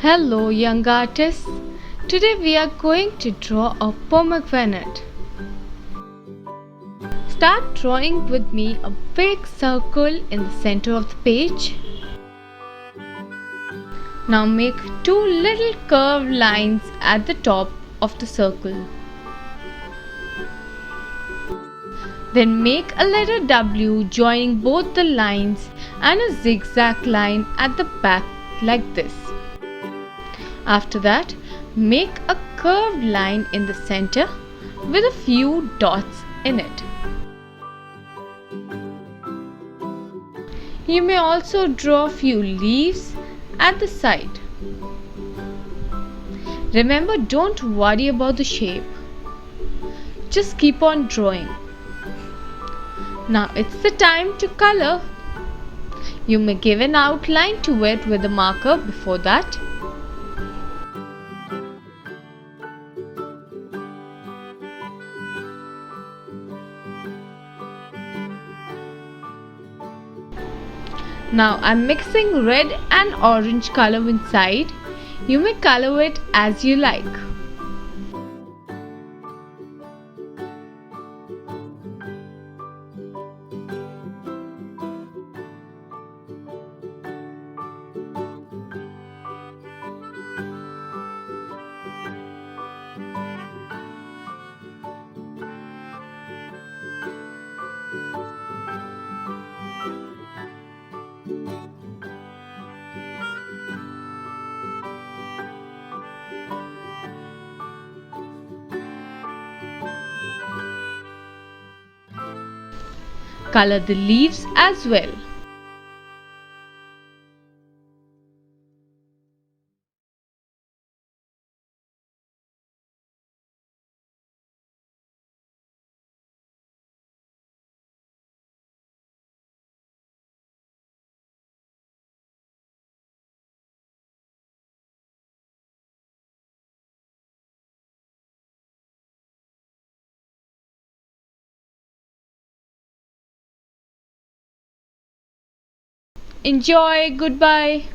Hello, young artists. Today we are going to draw a pomegranate. Start drawing with me a big circle in the center of the page. Now make two little curved lines at the top of the circle. Then make a letter W joining both the lines and a zigzag line at the back like this. After that, make a curved line in the center with a few dots in it. You may also draw a few leaves at the side. Remember, don't worry about the shape. Just keep on drawing. Now it's the time to color. You may give an outline to it with a marker before that. Now I'm mixing red and orange color inside. You may color it as you like. Color the leaves as well. Enjoy. Goodbye.